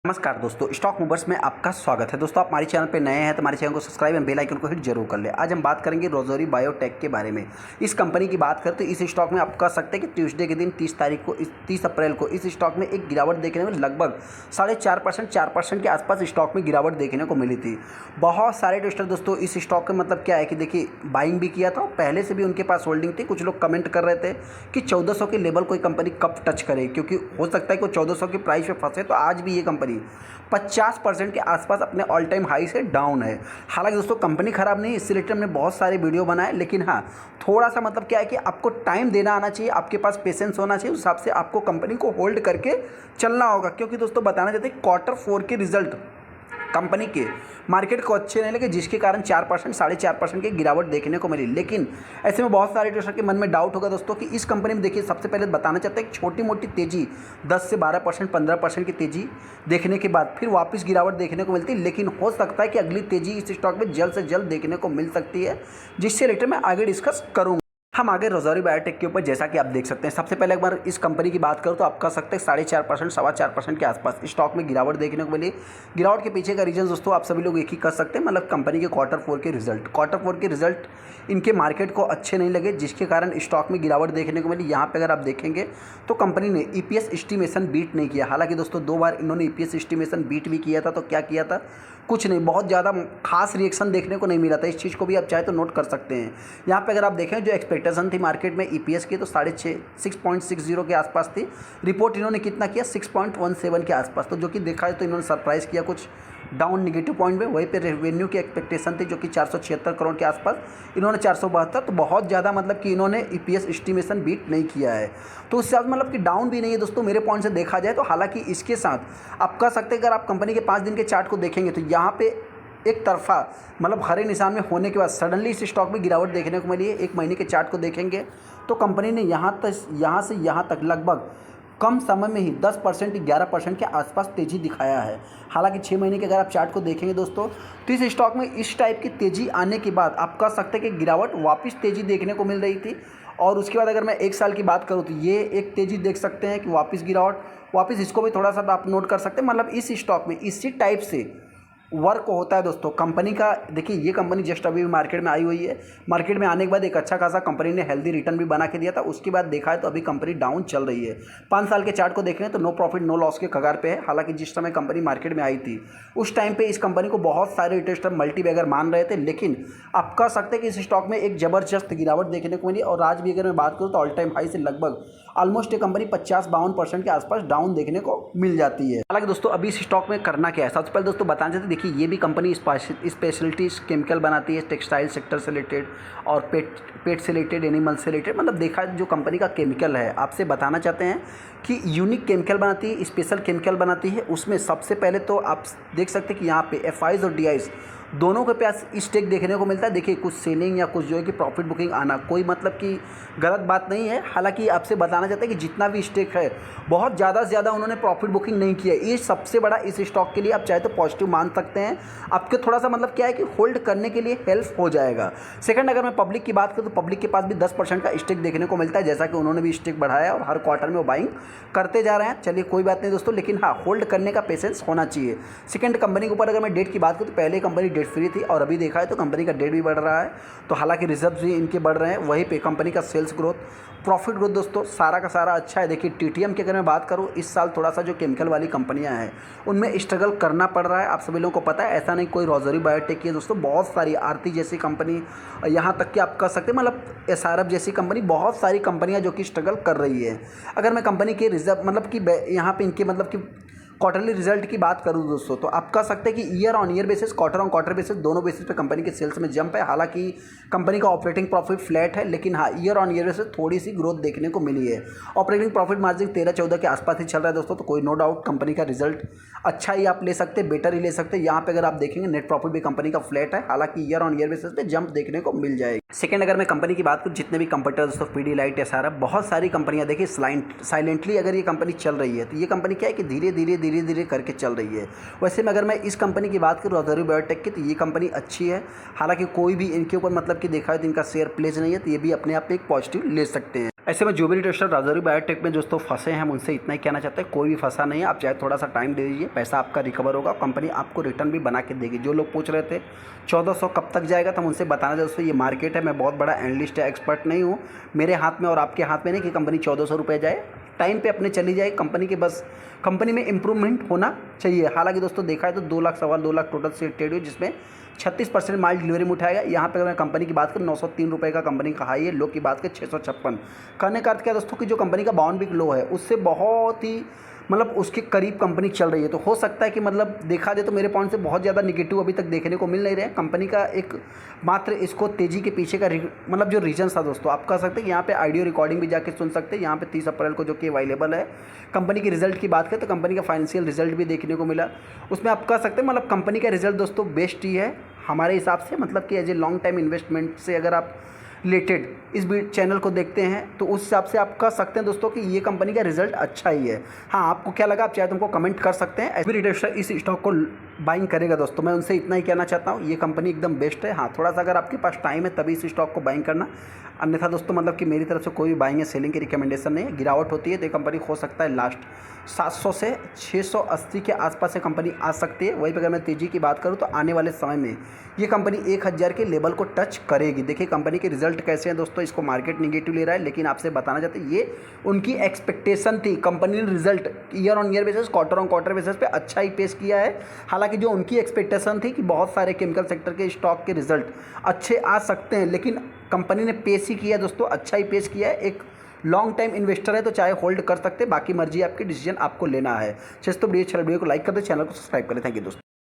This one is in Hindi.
नमस्कार दोस्तों, स्टॉक मूवर्स में आपका स्वागत है। दोस्तों, आप हमारे चैनल पे नए हैं तो हमारे चैनल को सब्सक्राइब एंड बेल आइकन को हिट जरूर कर ले। आज हम बात करेंगे रोज़री बायोटेक के बारे में। इस कंपनी की बात करते तो इस स्टॉक में आप कह सकते हैं कि ट्यूसडे के दिन 30 अप्रैल को इस स्टॉक में एक गिरावट देखने में लगभग 4.5% के आसपास स्टॉक में गिरावट देखने को मिली थी। बहुत सारे ट्रेडर्स दोस्तों इस स्टॉक का मतलब क्या है कि देखिए बाइंग भी किया था, पहले से भी उनके पास होल्डिंग थी। कुछ लोग कमेंट कर रहे थे कि 1400 के लेवल कोई कंपनी कब टच करे, क्योंकि हो सकता है कि 1400 की प्राइस पे फंसे। तो आज भी ये कंपनी 50% के आसपास अपने ऑल टाइम हाई से डाउन है। हालांकि दोस्तों कंपनी खराब नहीं, इससे रिलेटेड हमने बहुत सारे वीडियो बनाए, लेकिन हाँ थोड़ा सा मतलब क्या है कि आपको टाइम देना आना चाहिए, आपके पास पेशेंस होना चाहिए। उस हिसाब से आपको कंपनी को होल्ड करके चलना होगा, क्योंकि दोस्तों बताना चाहते हैं Q4 के रिजल्ट कंपनी के मार्केट को अच्छे नहीं लगे, जिसके कारण 4% 4.5% की गिरावट देखने को मिली। लेकिन ऐसे में बहुत सारे ट्रेडर्स के मन में डाउट होगा दोस्तों कि इस कंपनी में देखिए सबसे पहले बताना चाहते हैं छोटी मोटी तेज़ी 10 से 12% 15% की तेज़ी देखने के बाद फिर वापस गिरावट देखने को मिलती है। लेकिन हो सकता है कि अगली तेज़ी इस स्टॉक में जल्द से जल्द देखने को मिल सकती है, जिससे रिलेटेड मैं आगे डिस्कस करूँगा। हम आगे रोज़री बायोटेक के ऊपर जैसा कि आप देख सकते हैं, सबसे पहले एक बार इस कंपनी की बात करूँ तो आप कह सकते हैं 4.5% 4.25% के आसपास स्टॉक में गिरावट देखने को मिली। गिरावट के पीछे का रीजन दोस्तों आप सभी लोग एक ही कर सकते हैं, मतलब कंपनी के Q4 के रिजल्ट इनके मार्केट को अच्छे नहीं लगे, जिसके कारण स्टॉक में गिरावट देखने को मिली। यहाँ पे अगर आप देखेंगे तो कंपनी ने ईपीएस एस्टिमेशन बीट नहीं किया। हालांकि दोस्तों 2 बार इन्होंने ईपीएस एस्टिमेशन बीट भी किया था, तो क्या किया था, कुछ नहीं, बहुत ज़्यादा खास रिएक्शन देखने को नहीं मिला था। इस चीज़ को भी आप चाहे तो नोट कर सकते हैं। यहाँ पे अगर आप देखें जो एक्सपेक्टेशन थी मार्केट में ईपीएस की, तो 6.60 के आसपास थी। रिपोर्ट इन्होंने कितना किया, 6.17 के आसपास, तो जो कि देखा है तो इन्होंने सरप्राइज़ किया कुछ डाउन निगेटिव पॉइंट में। वहीं पे रेवेन्यू की एक्सपेक्टेशन थी जो कि 476 करोड़ के आसपास, इन्होंने 472, तो बहुत ज़्यादा मतलब कि इन्होंने ईपीएस एस्टिमेशन बीट नहीं किया है। तो उससे मतलब कि डाउन भी नहीं है दोस्तों मेरे पॉइंट से देखा जाए तो। हालांकि इसके साथ आप कह सकते हैं अगर आप कंपनी के 5 दिन के चार्ट को देखेंगे तो यहाँ पे एक तरफा मतलब हरे निशान में होने के बाद सडनली इस स्टॉक में गिरावट देखने को मिली है। 1 महीने के चार्ट को देखेंगे तो कंपनी ने यहाँ से यहाँ तक लगभग कम समय में ही 10% 11% के आसपास तेज़ी दिखाया है। हालांकि 6 महीने के अगर आप चार्ट को देखेंगे दोस्तों तो इस स्टॉक में इस टाइप की तेज़ी आने के बाद आप कह सकते हैं कि गिरावट वापस तेज़ी देखने को मिल रही थी। और उसके बाद अगर मैं 1 साल की बात करूँ तो ये एक तेज़ी देख सकते हैं कि वापस गिरावट, वापस इसको भी थोड़ा सा आप नोट कर सकते हैं। मतलब इस स्टॉक में इसी टाइप से वर्क होता है दोस्तों कंपनी का। देखिए ये कंपनी जस्ट अभी मार्केट में आई हुई है, मार्केट में आने के बाद एक अच्छा खासा कंपनी ने हेल्दी रिटर्न भी बना के दिया था। उसके बाद देखा है तो अभी कंपनी डाउन चल रही है। 5 साल के चार्ट को देखें तो नो प्रॉफिट नो लॉस के कगार पे है। हालांकि जिस समय कंपनी मार्केट में आई थी उस टाइम पे इस कंपनी को बहुत सारे इन्वेस्टर मल्टी बैगर मान रहे थे, लेकिन आप कह सकते हैं कि इस स्टॉक में एक ज़बरदस्त गिरावट देखने को मिली। और आज भी अगर मैं बात करूँ तो ऑल टाइम हाई से लगभग ऑलमोस्ट ये कंपनी 50-52% के आसपास डाउन देखने को मिल जाती है। हालांकि दोस्तों अभी इस स्टॉक में करना क्या है, सबसे पहले दोस्तों बताना चाहते हैं, देखिए ये भी कंपनी स्पेशलिटीज केमिकल बनाती है, टेक्सटाइल सेक्टर से रिलेटेड और पेट से रिलेटेड, एनिमल से रिलेटेड। मतलब देखा जो कंपनी का केमिकल है, आपसे बताना चाहते हैं कि यूनिक केमिकल बनाती है, स्पेशल केमिकल बनाती है। उसमें सबसे पहले तो आप देख सकते हैं कि यहाँ पे एफआईज और डीआईज दोनों के पास स्टेक देखने को मिलता है। देखिए कुछ सेलिंग या कुछ जो है कि प्रॉफिट बुकिंग आना कोई मतलब कि गलत बात नहीं है। हालांकि आपसे बताना चाहते हैं कि जितना भी स्टेक है बहुत ज़्यादा से ज़्यादा उन्होंने प्रॉफिट बुकिंग नहीं किया। ये सबसे बड़ा इस स्टॉक के लिए आप चाहे तो पॉजिटिव मान सकते हैं। आपके थोड़ा सा मतलब क्या है कि होल्ड करने के लिए हेल्प हो जाएगा। सेकंड, अगर मैं पब्लिक की बात करूँ तो पब्लिक के पास भी 10% का स्टेक देखने को मिलता है, जैसा कि उन्होंने भी स्टेक बढ़ाया और हर क्वार्टर में वो बाइंग करते जा रहे हैं। चलिए कोई बात नहीं दोस्तों, लेकिन हाँ होल्ड करने का पेशेंस होना चाहिए। सेकंड, कंपनी के ऊपर अगर मैं डेट की बात करूँ तो पहले कंपनी डेट फ्री थी और अभी देखा है तो कंपनी का डेट भी बढ़ रहा है। तो हालांकि रिजर्व भी इनके बढ़ रहे हैं, वहीं पे कंपनी का सेल्स ग्रोथ, प्रॉफिट ग्रोथ दोस्तों सारा का सारा अच्छा है। देखिए टीटीएम की अगर मैं बात करूँ, इस साल थोड़ा सा जो केमिकल वाली कंपनियां हैं उनमें स्ट्रगल करना पड़ रहा है, आप सभी लोगों को पता है। ऐसा नहीं कोई रोज़री बायोटेक की है दोस्तों, बहुत सारी आरती जैसी कंपनी, यहाँ तक कि आप कह सकते हैं मतलब एसआरएफ जैसी कंपनी, बहुत सारी कंपनियां जो कि स्ट्रगल कर रही है। अगर मैं कंपनी के रिजर्व मतलब कि यहाँ पे इनके मतलब कि क्वार्टरली रिजल्ट की बात करूँ दोस्तों तो आप कह सकते हैं कि year on year basis, quarter on quarter basis, दोनों बेसिस पे कंपनी के सेल्स में जंप है। हालांकि कंपनी का ऑपरेटिंग प्रॉफिट फ्लैट है, लेकिन हाँ ईयर ऑन ईयर बेसिस थोड़ी सी ग्रोथ देखने को मिली है। ऑपरेटिंग प्रॉफिट मार्जिन 13-14 के आसपास ही चल रहा है दोस्तों, तो कोई नो डाउट कंपनी का रिजल्ट अच्छा ही आप ले सकते हैं, बेटर ही ले सकते हैं। यहाँ पे अगर आप देखेंगे नेट प्रॉफिट भी कंपनी का फ्लैट है, हालांकि ईयर ऑन ईयर बेसिस पे जंप देखने को मिल जाएगी। सेकंड, अगर मैं कंपनी की बात करूँ, जितने भी कंपटीटर दोस्तों पीडीलाइट, एसआरएफ, बहुत सारी कंपनियां देखिए साइलेंटली अगर ये कंपनी चल रही है तो ये कंपनी क्या है कि धीरे धीरे करके चल रही है। वैसे में अगर मैं इस कंपनी की बात करूँ रोज़री बायोटेक की, तो ये कंपनी अच्छी है। हालांकि कोई भी इनके ऊपर मतलब कि देखा है तो इनका शेयर प्लेज नहीं है, तो ये भी अपने आप में एक पॉजिटिव ले सकते हैं। ऐसे में जो भी ट्रेडर राजौरी बायोटेक में दोस्तों फंसे हैं, हम उनसे इतना ही कहना चाहते हैं, कोई भी फंसा नहीं है। आप चाहे थोड़ा सा टाइम दे दीजिए, पैसा आपका रिकवर होगा, कंपनी आपको रिटर्न भी बना के देगी। जो लोग पूछ रहे थे 1400 कब तक जाएगा, तो हम उनसे बताना चाहते दोस्तों, ये मार्केट है, मैं बहुत बड़ा एनालिस्ट है, एक्सपर्ट नहीं हूँ। मेरे हाथ में और आपके हाथ में नहीं कि कंपनी 1400 रुपये जाए, टाइम पे अपने चली जाए कंपनी के, बस कंपनी में इंप्रूवमेंट होना चाहिए। हालांकि दोस्तों देखा है तो 2 lakh 2.25 lakh total share trade हुई, जिसमें 36% माल डिलीवरी में उठाएगा। यहाँ पे अगर मैं कंपनी की बात करूँ 903 रुपये का कंपनी का हाई है, लो की बात करें 656। कहने का अर्थ क्या दोस्तों कि जो कंपनी का बाउंड बिग लो है उससे बहुत ही मतलब उसके करीब कंपनी चल रही है। तो हो सकता है कि मतलब देखा जाए तो मेरे पॉइंट से बहुत ज़्यादा निगेटिव अभी तक देखने को मिल नहीं रहे हैं। कंपनी का एक मात्र इसको तेज़ी के पीछे का मतलब जो रीजन था दोस्तों, आप कह सकते हैं कि यहाँ पे ऑडियो रिकॉर्डिंग भी जाके सुन सकते हैं। यहाँ पे 30 अप्रैल को जो कि अवेलेबल है। कंपनी की रिजल्ट की बात करें तो कंपनी का फाइनेंशियल रिजल्ट भी देखने को मिला, उसमें आप कह सकते हैं मतलब कंपनी का रिजल्ट दोस्तों बेस्ट ही है हमारे हिसाब से। मतलब कि as a long time investment से अगर आप रिलेटेड इस चैनल को देखते हैं तो उस हिसाब से आप कह सकते हैं दोस्तों कि ये कंपनी का रिजल्ट अच्छा ही है। हाँ, आपको क्या लगा आप चाहे तो हमको कमेंट कर सकते हैं। ऐसे रिटेलर इस स्टॉक को बाइंग करेगा दोस्तों, मैं उनसे इतना ही कहना चाहता हूँ, ये कंपनी एकदम बेस्ट है। हाँ, थोड़ा सा अगर आपके पास टाइम है तभी इस स्टॉक को बाइंग करना, अन्यथा दोस्तों मतलब कि मेरी तरफ से कोई भी बाइंग या सेलिंग की रिकमेंडेशन नहीं है। गिरावट होती है तो ये कंपनी हो सकता है लास्ट 700 से 680 के आसपास से कंपनी आ सकती है। वहीं पर अगर मैं तेज़ी की बात करूँ तो आने वाले समय में ये कंपनी 1000 के लेवल को टच करेगी। देखिए कंपनी के रिजल्ट कैसे हैं दोस्तों, इसको मार्केट निगेटिव ले रहा है, लेकिन आपसे बताना चाहते हैं ये उनकी एक्सपेक्टेशन थी। कंपनी ने result year on year basis, quarter on quarter basis पे अच्छा ही पेश किया है। हालांकि जो उनकी एक्सपेक्टेशन थी कि बहुत सारे केमिकल सेक्टर के स्टॉक के रिजल्ट अच्छे आ सकते हैं, लेकिन कंपनी ने पेश ही किया दोस्तों, अच्छा ही पेश किया है। एक लॉन्ग टाइम इन्वेस्टर है तो चाहे होल्ड कर सकते हैं, बाकी मर्जी आपकी, डिसीजन आपको लेना है। तो वीडियो अच्छा वीडियो को लाइक कर दे, चैनल को सब्सक्राइब करें। थैंक यू दोस्तों।